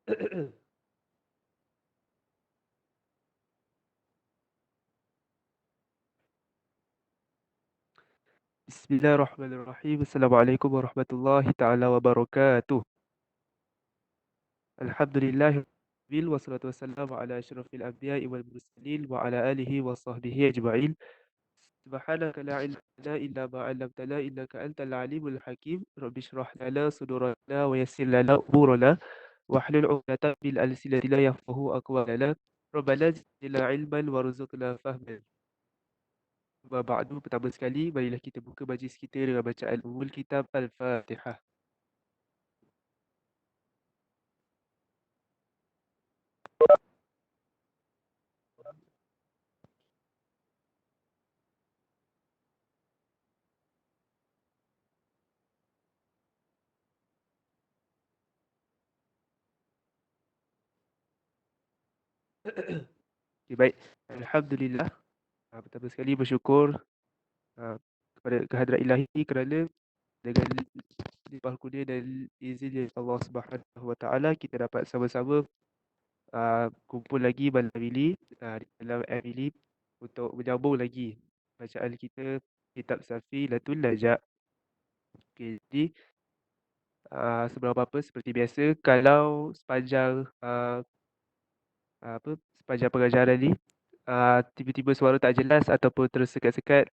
Bismillahirrahmanirrahim. Assalamualaikum warahmatullahi taala wabarakatuh. Alhamdulillah wassalatu wassalamu ala asyrafil anbiya'i wal mursalin wa ala alihi wa sahbihi ajma'in. Subhanaka la ilma lana illa ma 'allamtana innaka antal alimul hakim. Rabbi shrah lana sudurana wa yassir lana umurana wahlul 'uqdatam min alsinatina yafqahu aqwalana. Rabbana zidna ilman warzuqna fahman. Wa ba'du, pertama sekali marilah kita buka majlis kita dengan bacaan Ummul Kitab Al-Fatihah. Okay, baik. Alhamdulillah. Pertama sekali bersyukur kepada kehadrat ilahi kerana dengan limpah kurnia dan izin dari Allah Subhanahu Wa Taala kita dapat sama-sama kumpul lagi malam ini di dalam app ini untuk menyambung lagi bacaan kita kitab Safi Latul Najak. Okay, jadi sebelum apa-apa seperti biasa, kalau sepanjang sepanjang pengajaran ni tiba-tiba suara tak jelas ataupun tersekat-sekat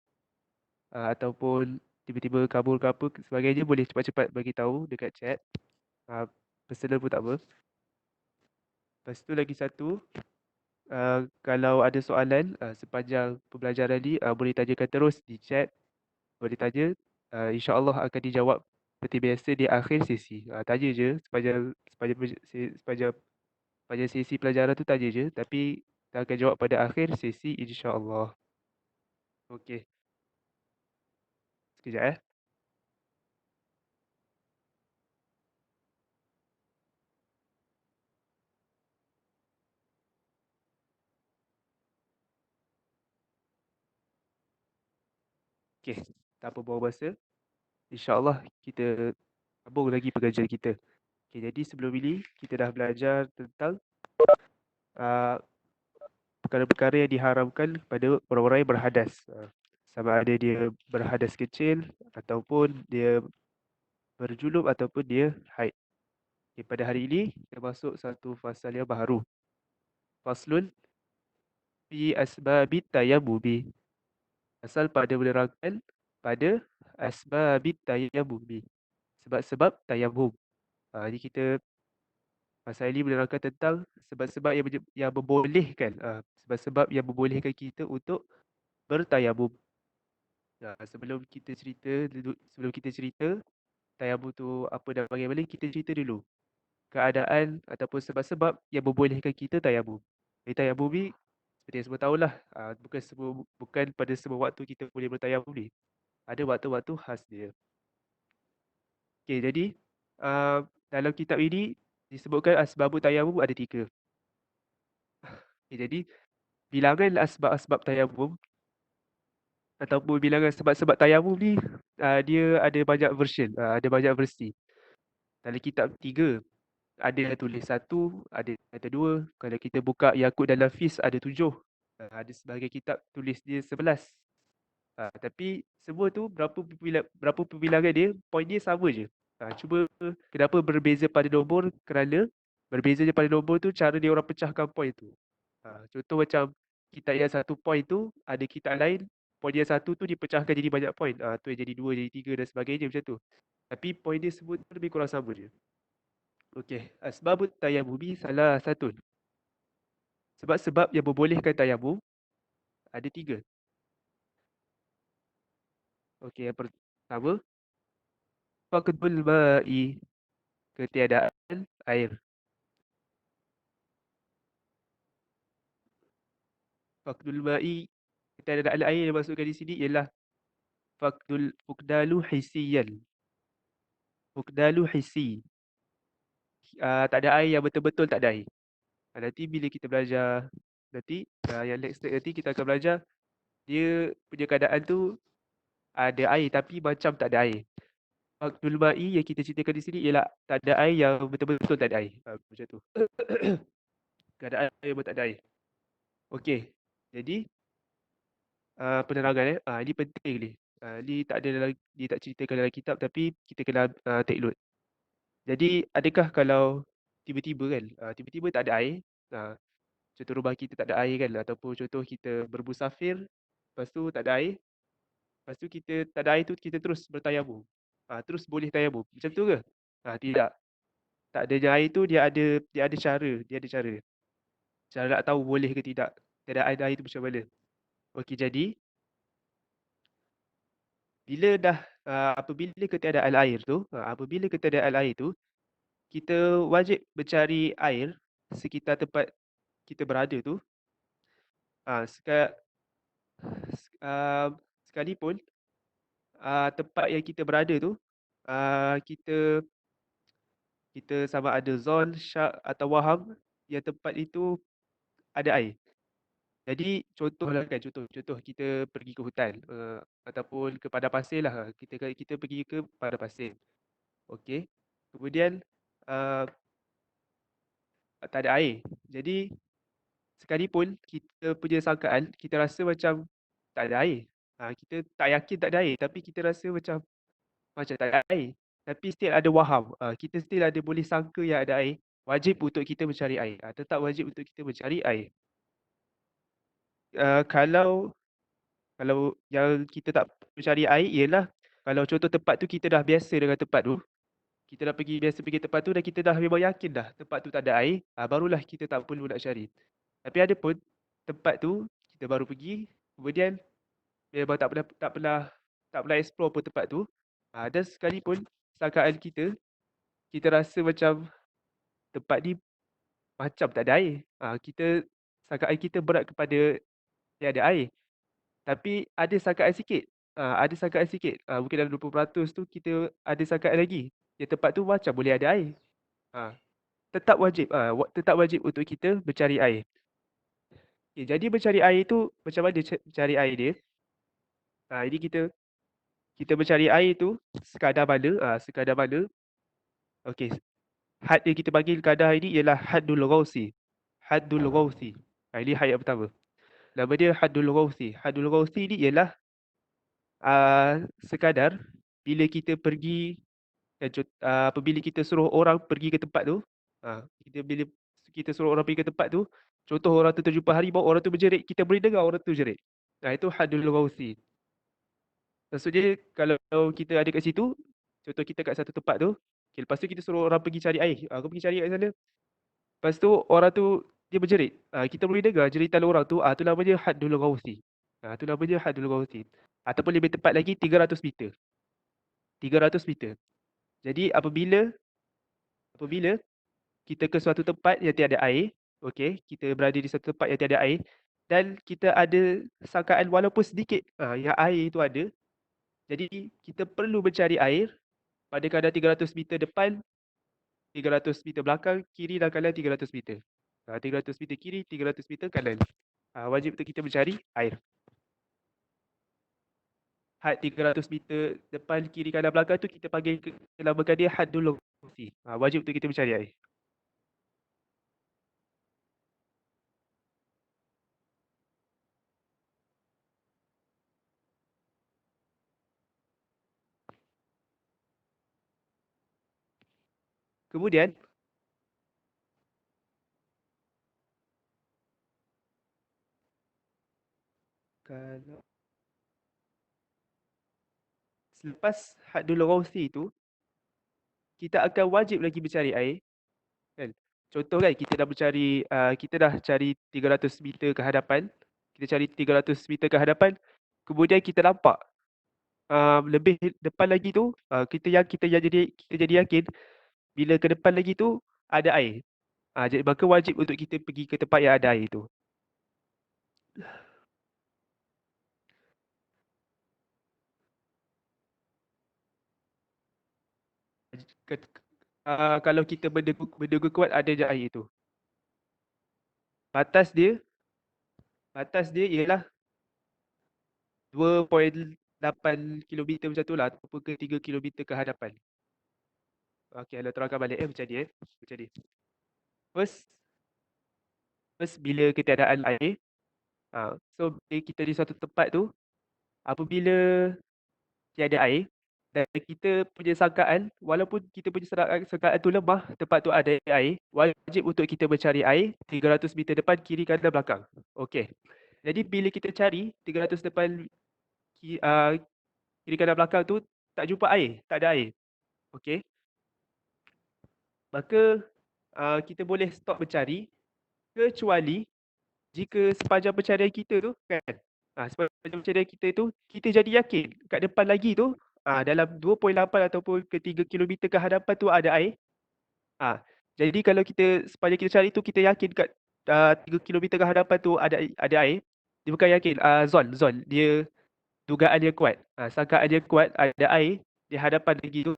ataupun tiba-tiba kabur ke apa sebagainya, boleh cepat-cepat bagi tahu dekat chat. Personal pun tak apa. Lepas tu lagi satu, kalau ada soalan sepanjang pembelajaran ni, boleh tanyakan terus di chat. Boleh tanya, insya-Allah akan dijawab seperti biasa di akhir sesi. Tanya je sepanjang sesi pelajaran tu, tanya je, tapi kita akan jawab pada akhir sesi insya-Allah. Okey, sekejap Okey, tanpa buang masa, insya-Allah kita sambung lagi pengajian kita. Okey, jadi sebelum ini kita dah belajar tentang uh, perkara-perkara yang diharamkan kepada orang-orang yang berhadas. Sama ada dia berhadas kecil ataupun dia berjunub ataupun dia haid. Okay, pada hari ini kita masuk satu fasal yang baru. Faslun fi asbabit tayammumi. Asal pada menerangkan pada asbabit tayammumi. Sebab-sebab tayammum. Jadi kita pasal ini menerangkan tentang sebab-sebab yang membolehkan sebab-sebab yang membolehkan kita untuk bertayamum. Sebelum kita cerita tayamum tu apa dan bagaimana, kita cerita dulu keadaan ataupun sebab-sebab yang membolehkan kita tayamum. Jadi tayamum ni seperti yang semua tahulah, bukan pada semua waktu kita boleh bertayamum ni. Ada waktu-waktu khas dia. Okey, jadi dalam kitab ini disebutkan asbabut tayamum ada 3. Okay, jadi bilangan asbab-asbab tayamum ataupun bilangan sebab-sebab tayamum ni dia ada banyak version, ada banyak versi. Dalam kitab 3 ada yang tulis 1, ada yang kata 2. Kalau kita buka Yaqut dan Nafis ada 7. Ada sebahagian kitab tulis dia 11. Tapi semua tu berapa perbilangan dia, point dia sama je. Cuma kenapa berbeza pada nombor, kerana berbezanya pada nombor tu cara dia orang pecahkan point tu. Contoh macam kitab yang 1 point tu, ada kitab lain point yang 1 tu dipecahkan jadi banyak point. Tu yang jadi 2, jadi 3 dan sebagainya macam tu. Tapi point dia semua tu lebih kurang sama je. Okey, asbabut tayammumi salah satu. Sebab-sebab yang membolehkan tayamum ada 3. Okey, yang pertama, faqdul ma'i, ketiadaan air. Faqdul ma'i, ketiadaan air yang masukkan di sini ialah fuqdalu hissiyan. Fuqdalu hissi. Tak ada air yang betul-betul tak ada air. Nanti bila kita belajar nanti, yang next step nanti kita akan belajar dia punya keadaan tu ada air tapi macam tak ada air. Waqtul Ma'i yang kita ceritakan di sini ialah tak ada air yang betul-betul tak ada air. Macam tu. Keadaan air pun tak ada air. Okey. Jadi penerangan ini penting ni. Ni tak ada dalam, dia tak ceritakan dalam kitab tapi kita kena take note. Jadi adakah kalau tiba-tiba kan, tiba-tiba tak ada air, contoh rumah kita tak ada air kan, ataupun contoh kita bermusafir, lepas tu tak ada air, lepas tu kita tak ada air tu kita terus bertayamum. Terus boleh tayamum. Macam tu ke? Tidak. Tak adanya air tu dia ada cara, dia ada cara. Cara nak tahu boleh ke tidak keadaan air tu macam mana. Okey, jadi bila dah apabila ketiadaan air tu, apabila ketiadaan air tu, kita wajib mencari air sekitar tempat kita berada tu. Ah, seka, sekalipun tempat yang kita berada tu, kita kita sama ada zon, syak atau waham yang tempat itu ada air. Jadi contohlah kan, contoh kita pergi ke hutan, ataupun ke padang pasir lah. Kita pergi ke padang pasir. Okey. Kemudian uh, tak ada air. Jadi sekalipun kita punya sangkaan, kita rasa macam tak ada air. Kita tak yakin tak ada air, tapi kita rasa macam tak ada air. Tapi still ada waham. Kita still ada boleh sangka yang ada air. Wajib untuk kita mencari air. Tetap wajib untuk kita mencari air. Kalau kalau yang kita tak mencari air ialah kalau contoh tempat tu kita dah biasa dengan tempat tu, kita dah biasa pergi tempat tu dan kita dah memang yakin dah tempat tu tak ada air, barulah kita tak perlu nak cari. Tapi ada pun tempat tu kita baru pergi, kemudian memang tak pernah explore pun tempat tu. Dan sekalipun sangkaan kita rasa macam tempat ni macam tak ada air. Sangkaan kita berat kepada tiada air. Tapi ada sangkaan sikit. Mungkin dalam 20% tu kita ada sangkaan lagi. Yang tempat tu macam boleh ada air. Ha, tetap wajib untuk kita mencari air. Okay, jadi mencari air tu macam mana cari air dia? Jadi kita mencari air tu sekadar mana? Sekadar mana? Okey, had yang kita panggil kadar ini ialah haddul ghausi. Haddul ghausi. Ini had yang pertama. Nama dia haddul ghausi. Haddul ghausi ni ialah sekadar bila kita pergi apabila kita suruh orang pergi ke tempat tu, bila kita suruh orang pergi ke tempat tu, contoh orang tu terjumpa harimau, orang tu berjerit, kita boleh dengar orang tu jerit. Itu haddul ghausi. Maksudnya kalau kita ada kat situ, contoh kita kat satu tempat tu, okay, lepas tu kita suruh orang pergi cari air. Aku pergi cari kat sana. Lepas tu orang tu dia berjerit. Kita boleh dengar jeritan orang tu, tu namanya haddul ghausi. Tu namanya haddul ghausi. Ataupun lebih tepat lagi 300 meter. 300 meter. Jadi apabila kita ke suatu tempat yang tiada air, okey, kita berada di satu tempat yang tiada air dan kita ada sangkaan walaupun sedikit yang air itu ada, jadi kita perlu mencari air pada kadar 300 meter depan, 300 meter belakang, kiri dan kanan 300 meter. 300 meter kiri, 300 meter kanan. Wajib untuk kita mencari air. Had 300 meter depan, kiri, kanan, belakang tu kita panggil, kita namakan dia haddul ghausi. Wajib untuk kita mencari air. Kemudian kalau selepas haddul ghausi tu, kita akan wajib lagi mencari air, kan? Contoh kan kita dah cari 300 meter ke hadapan, kita cari 300 meter ke hadapan, kemudian kita nampak lebih depan lagi tu, kita jadi yakin bila ke depan lagi tu ada air. Jadi maka wajib untuk kita pergi ke tempat yang ada air tu. Kalau kita menduga kuat ada je air tu. Batas dia ialah 2. 8 kilometer macam tu lah, ataupun ke 3 kilometer ke hadapan. Okey, Hala terangkan balik macam ni macam ni. First, bila ketiadaan air, so bila kita di suatu tempat tu, apabila tiada air dan kita punya sangkaan, walaupun kita punya sangkaan tu lemah, tempat tu ada air, wajib untuk kita mencari air 300 meter depan, kiri, kanan, belakang. Okey. Jadi bila kita cari 300 depan, kiri, kanan, belakang tu tak jumpa air, tak ada air. Okey. Maka kita boleh stop mencari, kecuali jika sepanjang pencarian kita tu kan, sepanjang pencarian kita tu, kita jadi yakin kat depan lagi tu, dalam 2.8 ataupun ke 3 kilometer ke hadapan tu ada air. Jadi kalau kita sepanjang kita cari tu, kita yakin kat 3 kilometer ke hadapan tu ada air, dia bukan yakin, zon dia dugaan dia kuat, sangkaan dia kuat ada air di hadapan lagi tu,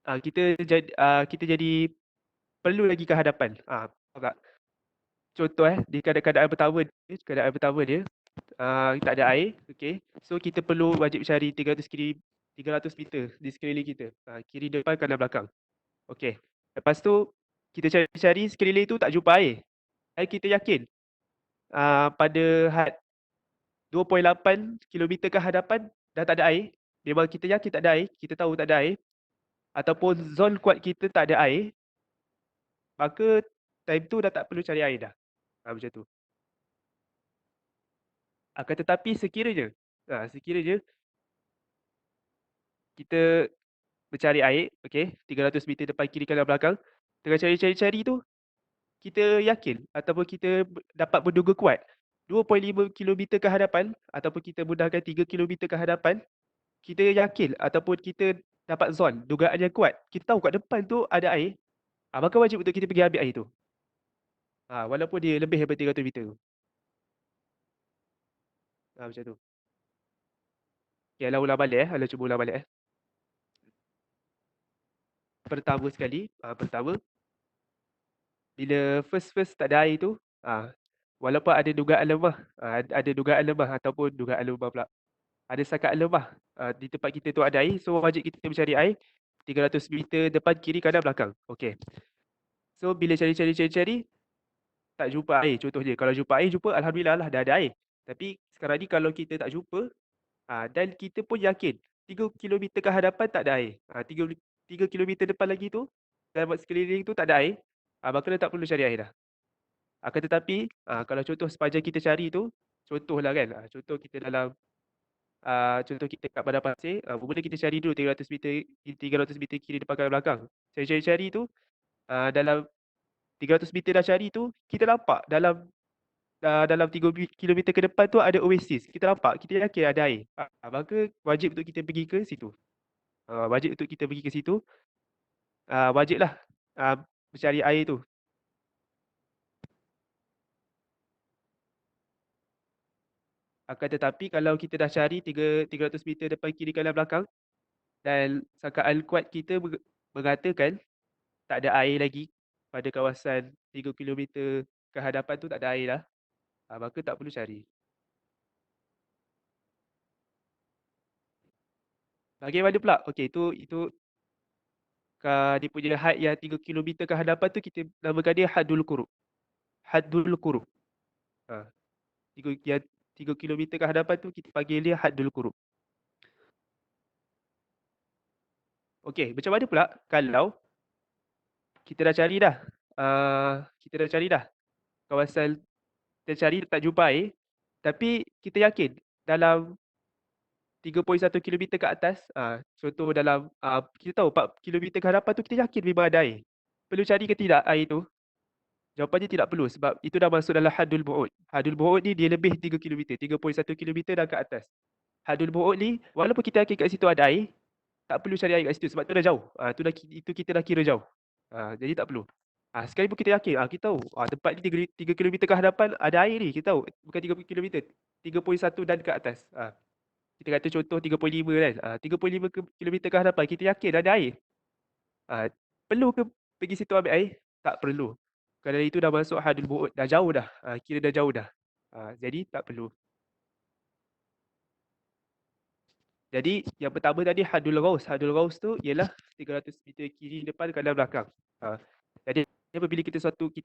kita jadi perlu lagi ke hadapan. Faham tak? Contoh di keadaan pertama dia, tak ada air, okey. So kita perlu wajib cari 300 meter di sekeliling kita. Kiri, depan, kanan, belakang. Okey. Lepas tu kita cari sekeliling tu tak jumpa air. Kita yakin pada had 2.8 kilometer ke hadapan dah tak ada air. Memang kita yakin tak ada air, kita tahu tak ada air, ataupun zon kuat kita tak ada air, maka time tu dah tak perlu cari air dah. Macam tu. Akan tetapi sekiranya kita mencari air, okey, 300 meter depan, kiri, kanan, belakang, tengah cari tu, kita yakin ataupun kita dapat menduga kuat 2.5 kilometer ke hadapan, ataupun kita mudahkan 3 kilometer ke hadapan, kita yakin ataupun kita dapat zon, dugaan yang kuat, kita tahu kat depan tu ada air, maka wajib untuk kita pergi ambil air tu. Walaupun dia lebih daripada 300 meter tu. Macam tu. Okay, Hala ulang balik Hala cuba ulang balik Pertama sekali, bila first tak ada air tu, walaupun ada dugaan lemah, ataupun dugaan lemah pula, ada sangkaan lemah, di tempat kita tu ada air, so wajib kita mencari air 300 meter depan, kiri, kanan, belakang. Okey. So bila cari, tak jumpa air. Contohnya kalau jumpa air, alhamdulillah lah, dah ada air. Tapi sekarang ni kalau kita tak jumpa, dan kita pun yakin 3 kilometer ke hadapan tak ada air, 3 kilometer depan lagi tu, dalam sekeliling tu tak ada air, maka dah tak perlu cari air dah. Akan tetapi kalau contoh sepanjang kita cari tu, contohlah kan, contoh kita kat padang pasir, mula kita cari dulu 300 meter kiri, depan, kanan, belakang. Cari tu, dalam 300 meter dah cari tu, kita nampak dalam 3 kilometer ke depan tu ada oasis. Kita nampak, kita yakin ada air. Maka wajib untuk kita pergi ke situ. Wajiblah mencari air tu. Akan tetapi kalau kita dah cari 300 meter depan, kiri, kanan, belakang, dan sangkaan kuat kita mengatakan tak ada air lagi pada kawasan 3 kilometer ke hadapan tu, tak ada air dah, maka tak perlu cari. Bagaimana pula? Okey, itu dia punya had yang 3 kilometer ke hadapan tu, kita namakan dia Haddul Qurub. Haddul Qurub. 3 kilometer ke hadapan tu kita panggil dia Haddul Qurub. Okey, macam mana pula kalau kita dah cari dah, kawasan kita cari tak jumpa air, tapi kita yakin dalam 3.1 kilometer ke atas, contoh dalam, kita tahu 4 kilometer ke hadapan tu, kita yakin memang ada air. Perlu cari ke tidak air tu? Jawapannya tidak perlu, sebab itu dah masuk dalam Haddul Bu'ud. Haddul Bu'ud ni dia lebih 3 kilometer, 3.1 kilometer dah ke atas. Haddul Bu'ud ni, walaupun kita yakin kat situ ada air, tak perlu cari air kat situ sebab tu dah jauh. Itu kita dah kira jauh. Jadi tak perlu. Sekalipun kita yakin, kita tahu tempat ni 3 kilometer ke hadapan ada air ni, kita tahu. Bukan 3 kilometer, 3.1 dan ke atas. Kita kata contoh 35 kan. 35 kilometer ke hadapan, kita yakin ada air. Perlu ke pergi situ ambil air? Tak perlu. Kerana itu dah masuk Hadul Bu'ud, dah jauh dah. Kira dah jauh dah. Jadi tak perlu. Jadi yang pertama tadi hadul ghaus. Hadul ghaus tu ialah 300 meter kiri depan kanan belakang. Ha. Jadi apabila kita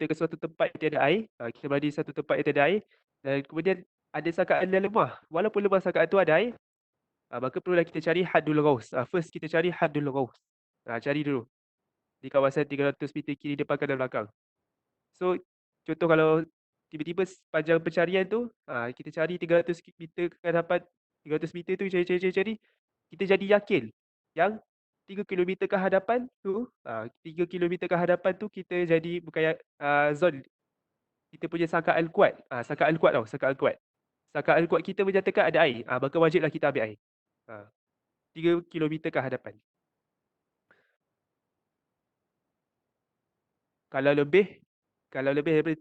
ke suatu tempat yang tiada air, kita berada di satu tempat yang tiada air dan kemudian ada sakaan yang lemah. Walaupun lemah sakaan tu ada air, maka perlulah kita cari hadul ghaus. First kita cari hadul ghaus. Cari dulu di kawasan 300 meter kiri depan kanan belakang. So contoh kalau tiba-tiba sepanjang pencarian tu, kita cari 300 meter ke hadapan, 300 meter tu cari, kita jadi yakin yang 3 kilometer ke hadapan tu, 3 kilometer ke hadapan tu kita jadi bukan zon, kita punya sangkaan kuat. Sangkaan kuat tau, sangkaan kuat. Sangkaan kuat kita menyatakan ada air, maka wajiblah kita ambil air. 3 kilometer ke hadapan. Kalau lebih, kalau lebih daripada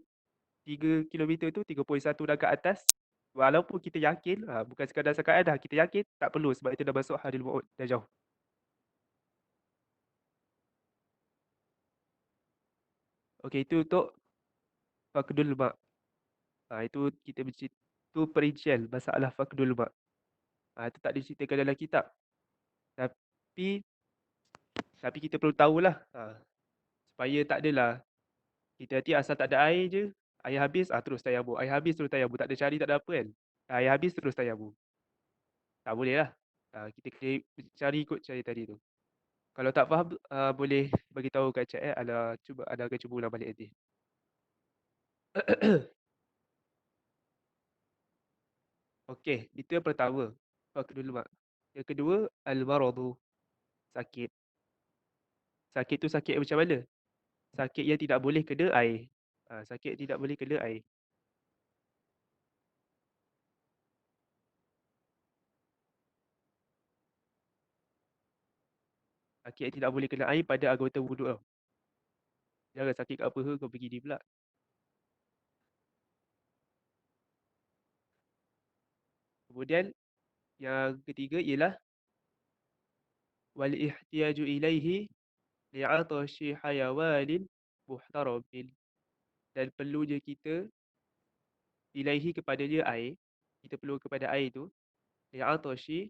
3 kilometer tu, 3.1 dah ke atas, walaupun kita yakin, bukan sekadar sangkaan dah, kita yakin, tak perlu sebab itu dah masuk hadil ma'ud, dah jauh. Okey, itu untuk faqdul ma'. Itu kita itu perincian masalah faqdul ma'. Itu tak diceritakan dalam kitab. Tapi tapi kita perlu tahulah, supaya tak adalah kita nanti asal tak ada air je, air habis, terus tayamum. Air habis terus tayamum. Tak ada cari, tak ada apa kan. Air habis terus tayamum. Tak boleh lah. Kita kena cari ikut cari tadi tu. Kalau tak faham, boleh bagi tahu kat chat Ada akan cuba ulang balik nanti. Okey, itu yang pertama. Faqdul ma'. Yang kedua, al-maradu. Sakit. Sakit tu sakit macam mana? Sakit yang tidak boleh kena air. Sakit tidak boleh kena air. Sakit yang tidak boleh kena air pada anggota wuduk tau. Jangan sakit kat apa kau pergi ni pula. Kemudian yang ketiga ialah wal ihtiyaju ilaihi li'atashi hayawanin muhtaramin. Dan perlunya kita ilaihi kepada dia air. Kita perlu kepada air tu li'atashi,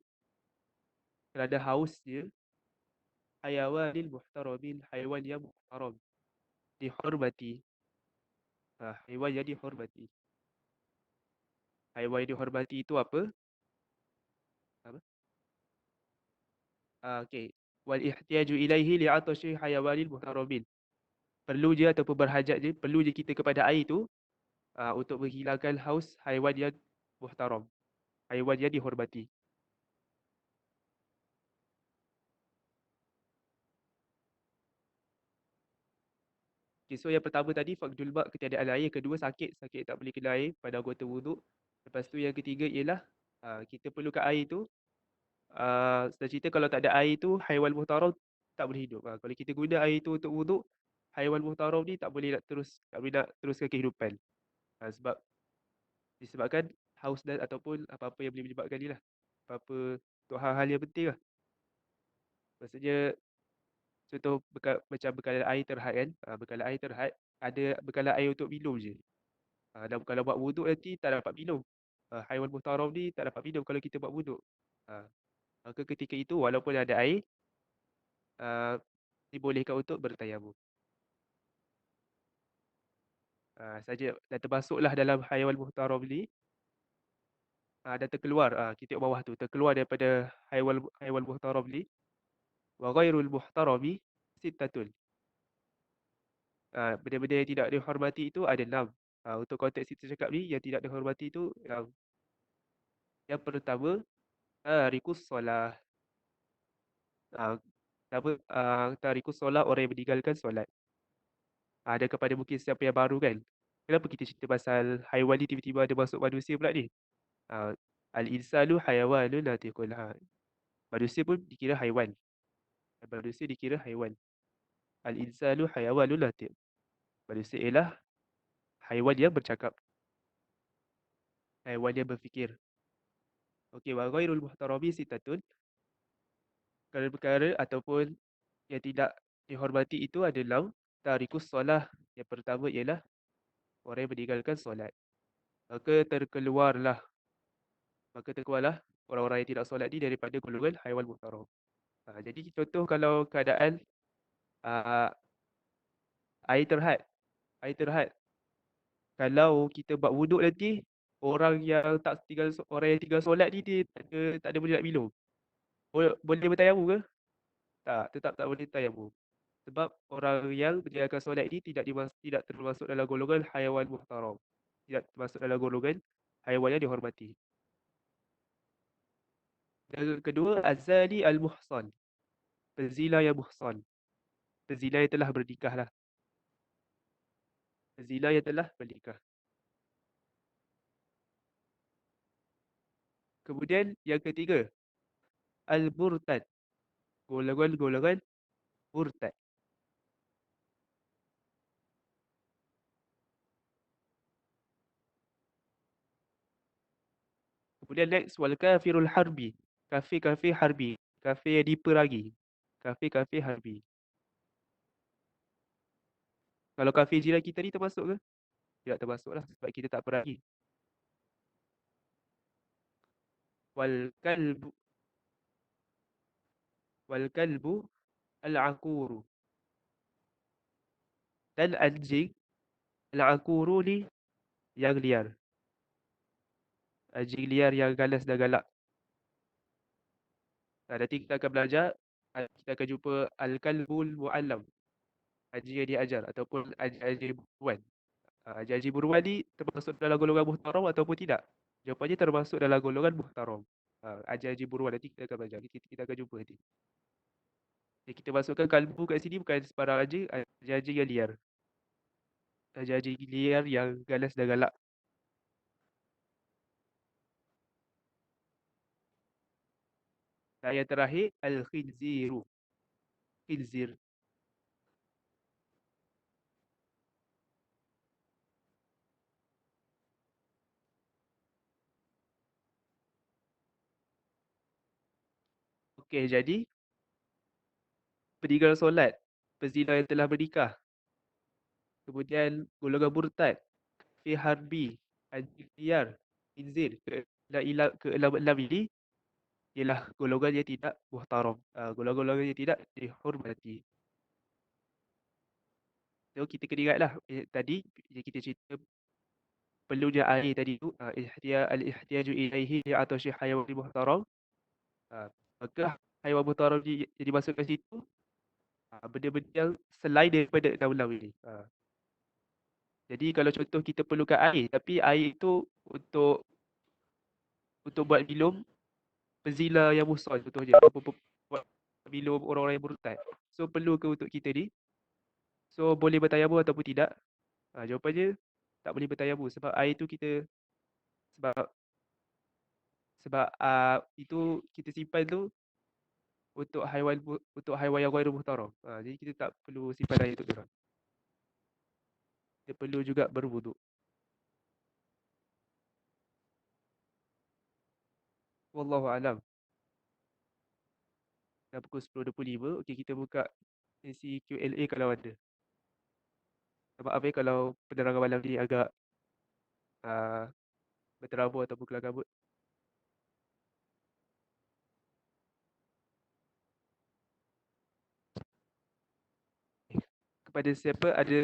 kerana haus dia, hayawanin muhtaramin, haiwan yang muhtaram, dihormati. Haiwan yang dihormati. Haiwan yang dihormati itu apa? Apa? Okey. Wal ihtiyaju ilaihi li'atashi hayawanin muhtaramin. Perlu je ataupun berhajat je, perlu je kita kepada air tu untuk menghilangkan haus haiwan yang muhtaram, haiwan yang dihormati. Okay, so yang pertama tadi faqdul ma' ketiadaan air, kedua sakit tak boleh kena air pada anggota wuduk. Lepas tu yang ketiga ialah kita perlukan air tu. Senang cerita kalau tak ada air tu haiwan muhtaram tak boleh hidup. Kalau kita guna air tu untuk wuduk, haiwan muhtaram ni tak boleh nak teruskan kehidupan. Sebab disebabkan haus dan ataupun apa-apa yang boleh menyebabkan ni lah. Apa-apa untuk hal-hal yang penting lah. Maksudnya contoh macam bekalan air terhad kan. Bekalan air terhad, ada bekalan air untuk minum je. Dan kalau buat wuduk nanti tak dapat minum. Haiwan muhtaram ni tak dapat minum kalau kita buat wuduk. Maka ketika itu walaupun ada air, uh, dibolehkan untuk bertayamum. Saja dan termasuklah dalam haiwan muhtaram ni, dan terkeluar, kita tengok bawah tu, terkeluar daripada haiwan muhtaram ni, wa ghairul muhtarami sittatun. Benda-benda yang tidak dihormati itu ada 6. Untuk konteks kita cakap ni, yang tidak dihormati itu yang pertama, tarikus solah. Tarikus solah, orang yang meninggalkan solat. Dan kepada mungkin siapa yang baru kan, kenapa kita cerita pasal haiwan ni tiba-tiba ada masuk manusia pula ni? Al-insanu hayawanun natiqun. Manusia pun dikira haiwan. Manusia dikira haiwan. Al-insanu hayawanun natiq. Manusia ialah haiwan yang bercakap. Haiwan yang berfikir. Okey, wa ghairul muhtarami sitatun. Perkara-perkara ataupun yang tidak dihormati itu adalah tarikus solah. Yang pertama ialah orang yang meninggalkan solat. Maka terkeluarlah orang-orang yang tidak solat ni daripada golongan haiwan muhtaram. Jadi contoh kalau keadaan uh, air terhad. Air terhad. Kalau kita buat wuduk nanti, orang yang tinggal solat ni dia tak ada boleh nak minum. Boleh bertayamum ke? Tak, tetap tak boleh tayamum. Sebab orang yang menjalankan solat ni tidak termasuk dalam golongan haiwan muhtaram. Tidak termasuk dalam golongan haiwan yang dihormati. Dan kedua, azali al-muhsan. Pezina yang muhsan. Pezina yang telah bernikah lah. Pezina yang telah bernikah. Kemudian yang ketiga, al-murtad. Golongan-golongan murtad. Kemudian next, wal kafirul harbi. Kafir-kafir harbi. Kafir yang diperangi. Kafir-kafir harbi. Kalau kafir jiran kita ni termasuk ke? Tidak termasuk lah sebab kita tak perangi. Wal kalbu. Wal kalbu al-akuru. Dan anjing al-akuru ni yang liar. Anjing liar yang ganas dan galak. Nanti kita akan belajar, kita akan jumpa al-kalbul mu'allam. Anjing yang diajar ataupun anjing buruan. Anjing buruan ni termasuk dalam golongan muhtaram ataupun tidak? Jawapannya termasuk dalam golongan muhtaram. Anjing buruan nanti kita akan belajar. Kita akan jumpa nanti. Jadi kita masukkan kalbu kat sini bukan sebarang anjing, anjing yang liar. Anjing liar yang ganas dan galak. Dan yang terakhir, al-khinziru. Khinzir. Okey, jadi peninggal solat, pezina yang telah bernikah, kemudian golongan murtad, kafir harbi, anjing liar, khinzir, keenam-enam ini ialah golongan yang tidak muhtaram. Golongan-golongan yang tidak dihormati. So kita kena ingatlah tadi yang kita cerita perlunya air tadi tu, al-ihtiyaju ilaihi atau syih hayawan muhtaram. Maka haiwan muhtaram yang dimasukkan situ benda-benda yang selain daripada enam-enam ini. Jadi kalau contoh kita perlukan air, tapi air itu untuk buat minum penzina yang muhsan contohnya, buat minum orang-orang yang murtad. So perlu ke untuk kita ni? So boleh bertayamum ataupun tidak? Jawapannya tak boleh bertayamum sebab air tu kita sebab sebab itu kita simpan tu untuk haiwan yang ghairu muhtaram. Jadi kita tak perlu simpan air untuk dia. Kita perlu juga berwuduk. Wallahu alam. Dah pukul 10.25. Okey, kita buka sesi Q&A kalau ada. Maaf kalau penerangan malam ni agak uh, berterabur ataupun kelam kabut. Kepada siapa ada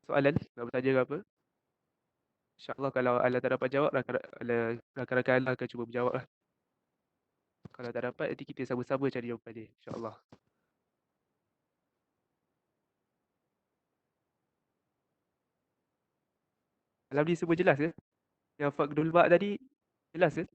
soalan nak bertanya ke apa? InsyaAllah kalau Alan tak dapat jawab, rakan-rakan Alan akan cuba menjawab lah. Kalau tak dapat, nanti kita sama-sama cari jawapan dia. InsyaAllah. Alam ni semua jelas ke? Yang Faqdul Mak tadi jelas ke?